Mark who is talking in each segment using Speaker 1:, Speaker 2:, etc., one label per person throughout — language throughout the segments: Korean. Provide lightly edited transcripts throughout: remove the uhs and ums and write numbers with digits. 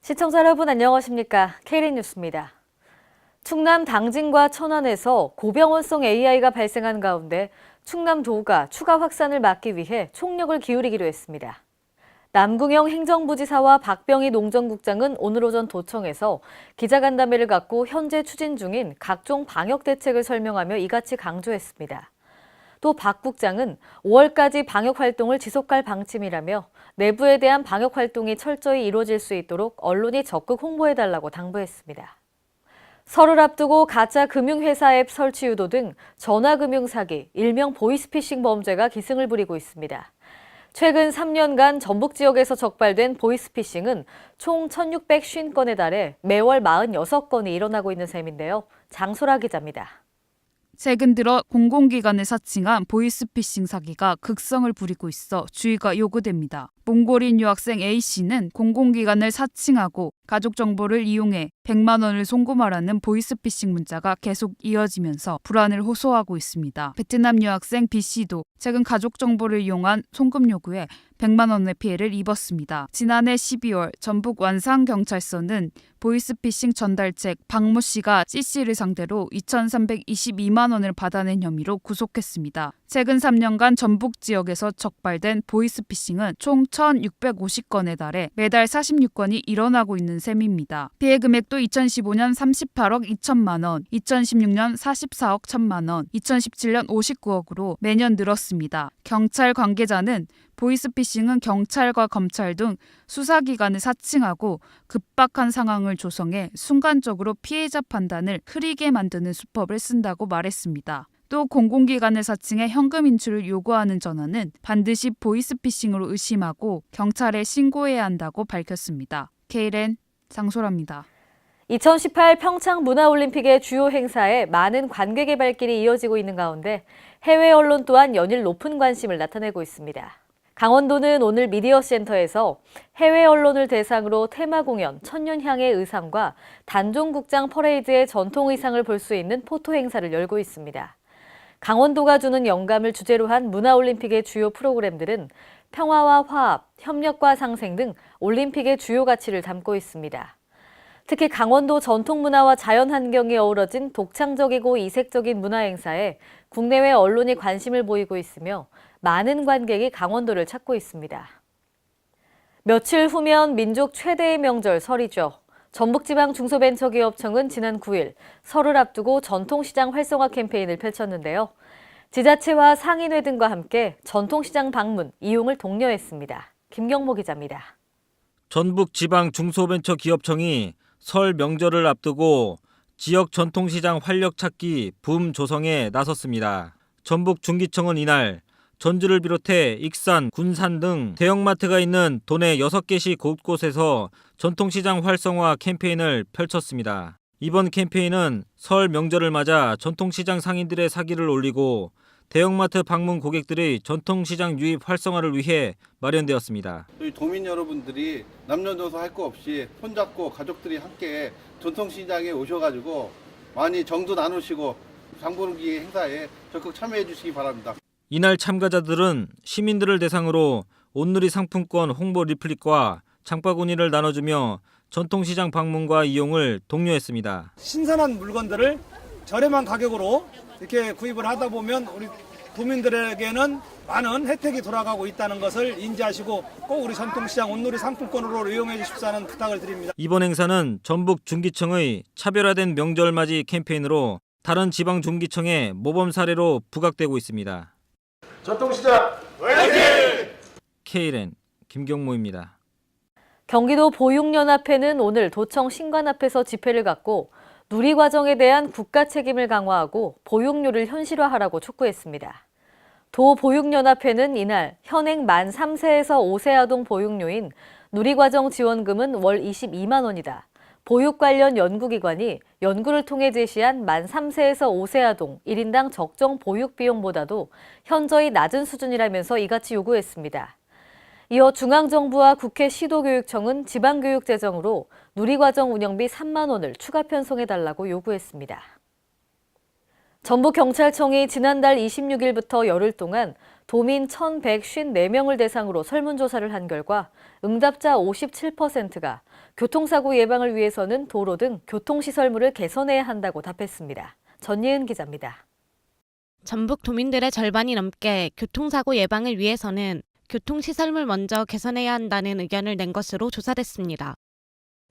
Speaker 1: 시청자 여러분 안녕하십니까? K린 뉴스입니다. 충남 당진과 천안에서 고병원성 AI가 발생한 가운데 충남도가 추가 확산을 막기 위해 총력을 기울이기로 했습니다. 남궁영 행정부지사와 박병희 농정국장은 오늘 오전 도청에서 기자간담회를 갖고 현재 추진 중인 각종 방역 대책을 설명하며 이같이 강조했습니다. 또 박 국장은 5월까지 방역 활동을 지속할 방침이라며 내부에 대한 방역 활동이 철저히 이루어질 수 있도록 언론이 적극 홍보해달라고 당부했습니다. 설을 앞두고 가짜 금융회사 앱 설치 유도 등 전화금융 사기, 일명 보이스피싱 범죄가 기승을 부리고 있습니다. 최근 3년간 전북 지역에서 적발된 보이스피싱은 총 1,650건에 달해 매월 46건이 일어나고 있는 셈인데요. 장소라 기자입니다.
Speaker 2: 최근 들어 공공기관을 사칭한 보이스피싱 사기가 극성을 부리고 있어 주의가 요구됩니다. 몽골인 유학생 A씨는 공공기관을 사칭하고 가족 정보를 이용해 100만 원을 송금하라는 보이스피싱 문자가 계속 이어지면서 불안을 호소하고 있습니다. 베트남 유학생 B씨도 최근 가족 정보를 이용한 송금 요구에 100만 원의 피해를 입었습니다. 지난해 12월 전북 완산경찰서는 보이스피싱 전달책 박모 씨가 C씨를 상대로 2,322만 원을 받아낸 혐의로 구속했습니다. 최근 3년간 전북 지역에서 적발된 보이스피싱은 총 1,650건에 달해 매달 46건이 일어나고 있는 셈입니다. 피해 금액도 2015년 38억 2천만 원, 2016년 44억 1천만 원, 2017년 59억으로 매년 늘었습니다. 경찰 관계자는 보이스피싱은 경찰과 검찰 등 수사기관을 사칭하고 급박한 상황을 조성해 순간적으로 피해자 판단을 흐리게 만드는 수법을 쓴다고 말했습니다. 또 공공기관을 사칭해 현금 인출을 요구하는 전화는 반드시 보이스피싱으로 의심하고 경찰에 신고해야 한다고 밝혔습니다. Kren 장소라입니다.
Speaker 1: 2018 평창 문화올림픽의 주요 행사에 많은 관객의 발길이 이어지고 있는 가운데 해외 언론 또한 연일 높은 관심을 나타내고 있습니다. 강원도는 오늘 미디어센터에서 해외 언론을 대상으로 테마 공연 천년향의 의상과 단종국장 퍼레이드의 전통 의상을 볼 수 있는 포토 행사를 열고 있습니다. 강원도가 주는 영감을 주제로 한 문화올림픽의 주요 프로그램들은 평화와 화합, 협력과 상생 등 올림픽의 주요 가치를 담고 있습니다. 특히 강원도 전통문화와 자연환경이 어우러진 독창적이고 이색적인 문화행사에 국내외 언론이 관심을 보이고 있으며 많은 관객이 강원도를 찾고 있습니다. 며칠 후면 민족 최대의 명절 설이죠. 전북지방중소벤처기업청은 지난 9일 설을 앞두고 전통시장 활성화 캠페인을 펼쳤는데요. 지자체와 상인회 등과 함께 전통시장 방문, 이용을 독려했습니다. 김경모 기자입니다.
Speaker 3: 전북지방중소벤처기업청이 설 명절을 앞두고 지역 전통시장 활력 찾기 붐 조성에 나섰습니다. 전북중기청은 이날 전주를 비롯해 익산, 군산 등 대형마트가 있는 도내 6개시 곳곳에서 전통시장 활성화 캠페인을 펼쳤습니다. 이번 캠페인은 설 명절을 맞아 전통시장 상인들의 사기를 올리고 대형마트 방문 고객들의 전통시장 유입 활성화를 위해 마련되었습니다.
Speaker 4: 저희 도민 여러분들이 남녀노소 할 거 없이 손잡고 가족들이 함께 전통시장에 오셔가지고 많이 정도 나누시고 장보기 행사에 적극 참여해 주시기 바랍니다.
Speaker 3: 이날 참가자들은 시민들을 대상으로 온누리 상품권 홍보 리플릿과 장바구니를 나눠주며 전통시장 방문과 이용을 독려했습니다.
Speaker 5: 신선한 물건들을 저렴한 가격으로 이렇게 구입을 하다 보면 우리 도민들에게는 많은 혜택이 돌아가고 있다는 것을 인지하시고 꼭 우리 전통시장 온누리 상품권으로 이용해 주십사는 부탁을 드립니다.
Speaker 3: 이번 행사는 전북중기청의 차별화된 명절맞이 캠페인으로 다른 지방중기청의 모범 사례로 부각되고 있습니다.
Speaker 4: 전통시장 화이팅!
Speaker 3: Kren 김경모입니다.
Speaker 1: 경기도 보육연합회는 오늘 도청 신관 앞에서 집회를 갖고 누리과정에 대한 국가 책임을 강화하고 보육료를 현실화하라고 촉구했습니다. 도 보육연합회는 이날 현행 만 3세에서 5세 아동 보육료인 누리과정 지원금은 월 22만 원이다. 보육 관련 연구기관이 연구를 통해 제시한 만 3세에서 5세 아동 1인당 적정 보육 비용보다도 현저히 낮은 수준이라면서 이같이 요구했습니다. 이어 중앙정부와 국회 시도교육청은 지방교육재정으로 누리과정 운영비 3만 원을 추가 편성해달라고 요구했습니다. 전북경찰청이 지난달 26일부터 열흘 동안 도민 1,154명을 대상으로 설문조사를 한 결과 응답자 57%가 교통사고 예방을 위해서는 도로 등 교통시설물을 개선해야 한다고 답했습니다. 전예은 기자입니다.
Speaker 6: 전북 도민들의 절반이 넘게 교통사고 예방을 위해서는 교통시설물 먼저 개선해야 한다는 의견을 낸 것으로 조사됐습니다.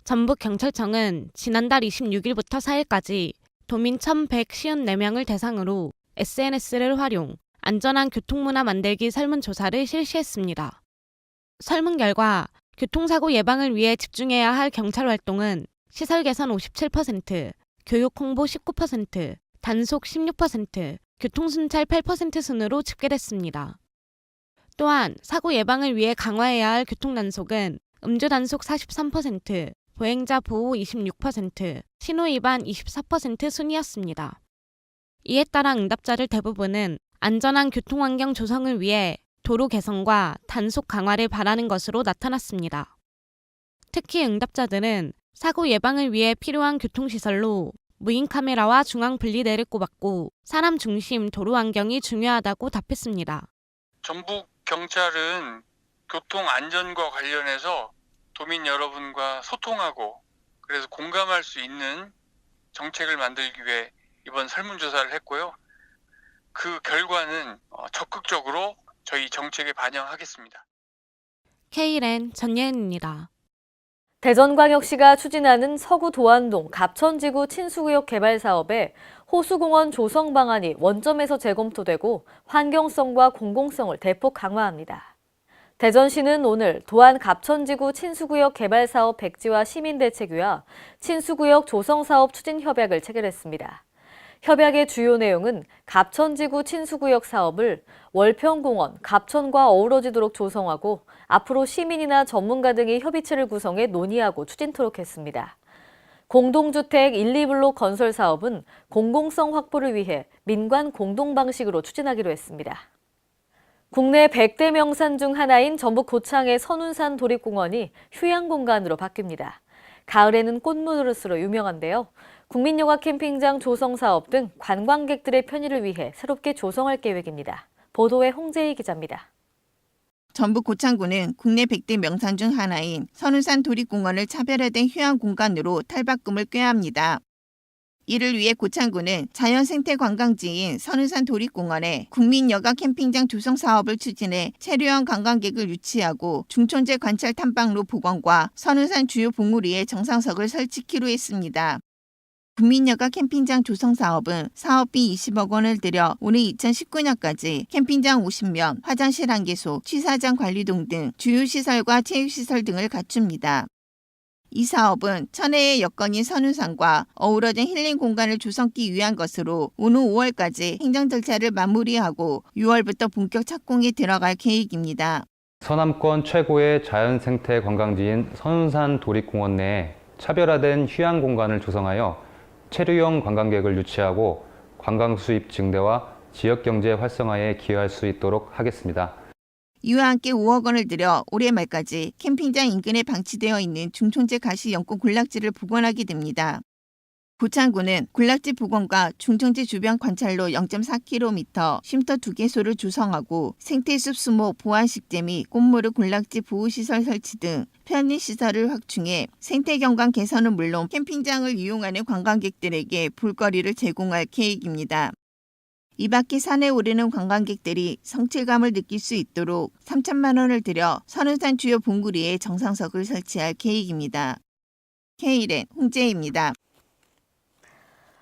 Speaker 6: 전북경찰청은 지난달 26일부터 4일까지 도민 1,154명을 대상으로 SNS를 활용, 안전한 교통문화 만들기 설문조사를 실시했습니다. 설문 결과 교통사고 예방을 위해 집중해야 할 경찰 활동은 시설 개선 57%, 교육 홍보 19%, 단속 16%, 교통순찰 8% 순으로 집계됐습니다. 또한 사고 예방을 위해 강화해야 할 교통단속은 음주단속 43%, 보행자 보호 26%, 신호위반 24% 순이었습니다. 이에 따라 응답자들 대부분은 안전한 교통환경 조성을 위해 도로 개선과 단속 강화를 바라는 것으로 나타났습니다. 특히 응답자들은 사고 예방을 위해 필요한 교통시설로 무인 카메라와 중앙 분리대를 꼽았고 사람 중심 도로 환경이 중요하다고 답했습니다.
Speaker 7: 전북 경찰은 교통 안전과 관련해서 도민 여러분과 소통하고 그래서 공감할 수 있는 정책을 만들기 위해 이번 설문조사를 했고요. 그 결과는 적극적으로 저희 정책에 반영하겠습니다.
Speaker 6: K랜 전예은입니다.
Speaker 1: 대전광역시가 추진하는 서구 도안동 갑천지구 친수구역 개발 사업에 호수공원 조성 방안이 원점에서 재검토되고 환경성과 공공성을 대폭 강화합니다. 대전시는 오늘 도안 갑천지구 친수구역 개발 사업 백지화 시민대책위와 친수구역 조성 사업 추진 협약을 체결했습니다. 협약의 주요 내용은 갑천지구 친수구역 사업을 월평공원, 갑천과 어우러지도록 조성하고 앞으로 시민이나 전문가 등이 협의체를 구성해 논의하고 추진토록 했습니다. 공동주택 1, 2블록 건설 사업은 공공성 확보를 위해 민관 공동 방식으로 추진하기로 했습니다. 국내 100대 명산 중 하나인 전북 고창의 선운산 도립공원이 휴양공간으로 바뀝니다. 가을에는 꽃무릇으로 유명한데요. 국민여가 캠핑장 조성 사업 등 관광객들의 편의를 위해 새롭게 조성할 계획입니다. 보도에 홍재희 기자입니다.
Speaker 8: 전북 고창군은 국내 100대 명산 중 하나인 선운산 도립공원을 차별화된 휴양공간으로 탈바꿈을 꾀합니다. 이를 위해 고창군은 자연생태관광지인 선운산 도립공원에 국민여가 캠핑장 조성 사업을 추진해 체류형 관광객을 유치하고 중천재 관찰 탐방로 복원과 선운산 주요 봉우리에 정상석을 설치키로 했습니다. 국민여가 캠핑장 조성 사업은 사업비 20억 원을 들여 오는 2019년까지 캠핑장 50면, 화장실 1개소, 취사장 관리동 등 주요 시설과 체육시설 등을 갖춥니다. 이 사업은 천혜의 여건인 선운산과 어우러진 힐링 공간을 조성하기 위한 것으로 오는 5월까지 행정 절차를 마무리하고 6월부터 본격 착공에 들어갈 계획입니다.
Speaker 9: 서남권 최고의 자연생태 관광지인 선운산 도립공원 내에 차별화된 휴양 공간을 조성하여 체류형 관광객을 유치하고 관광 수입 증대와 지역경제 활성화에 기여할 수 있도록 하겠습니다.
Speaker 8: 이와 함께 5억 원을 들여 올해 말까지 캠핑장 인근에 방치되어 있는 중천재 가시 연꽃 군락지를 복원하게 됩니다. 고창군은 군락지 복원과 중천재 주변 관찰로 0.4km, 쉼터 2개소를 조성하고 생태숲 수목 보완식재 및 꽃무릇 군락지 보호시설 설치 등 편의시설을 확충해 생태경관 개선은 물론 캠핑장을 이용하는 관광객들에게 볼거리를 제공할 계획입니다. 이 밖에 산에 오르는 관광객들이 성취감을 느낄 수 있도록 3천만 원을 들여 선운산 주요 봉우리에 정상석을 설치할 계획입니다. K랜 홍재희입니다.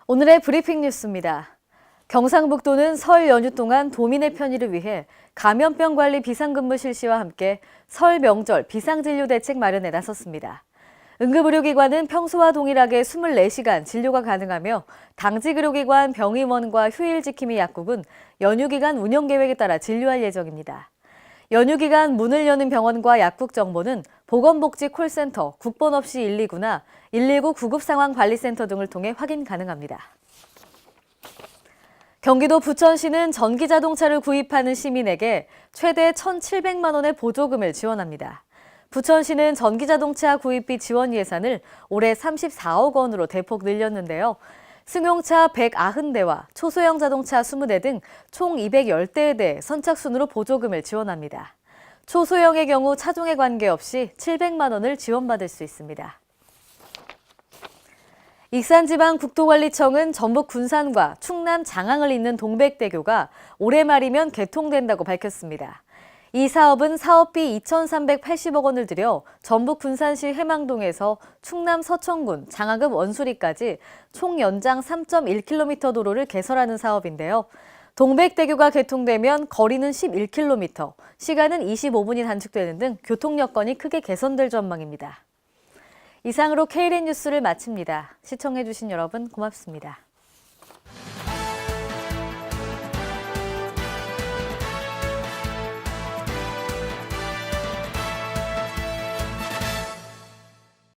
Speaker 1: 오늘의 브리핑 뉴스입니다. 경상북도는 설 연휴 동안 도민의 편의를 위해 감염병 관리 비상근무 실시와 함께 설 명절 비상진료 대책 마련에 나섰습니다. 응급의료기관은 평소와 동일하게 24시간 진료가 가능하며 당직의료기관, 병의원과 휴일지킴이 약국은 연휴 기간 운영 계획에 따라 진료할 예정입니다. 연휴 기간 문을 여는 병원과 약국 정보는 보건복지 콜센터, 국번 없이 129나 119 구급상황관리센터 등을 통해 확인 가능합니다. 경기도 부천시는 전기자동차를 구입하는 시민에게 최대 1,700만 원의 보조금을 지원합니다. 부천시는 전기자동차 구입비 지원 예산을 올해 34억 원으로 대폭 늘렸는데요. 승용차 190대와 초소형 자동차 20대 등 총 210대에 대해 선착순으로 보조금을 지원합니다. 초소형의 경우 차종에 관계없이 700만 원을 지원받을 수 있습니다. 익산지방국토관리청은 전북 군산과 충남 장항을 잇는 동백대교가 올해 말이면 개통된다고 밝혔습니다. 이 사업은 사업비 2,380억 원을 들여 전북 군산시 해망동에서 충남 서천군 장하급 원수리까지 총 연장 3.1km 도로를 개설하는 사업인데요. 동백대교가 개통되면 거리는 11km, 시간은 25분이 단축되는 등 교통 여건이 크게 개선될 전망입니다. 이상으로 K랜 뉴스를 마칩니다. 시청해주신 여러분 고맙습니다.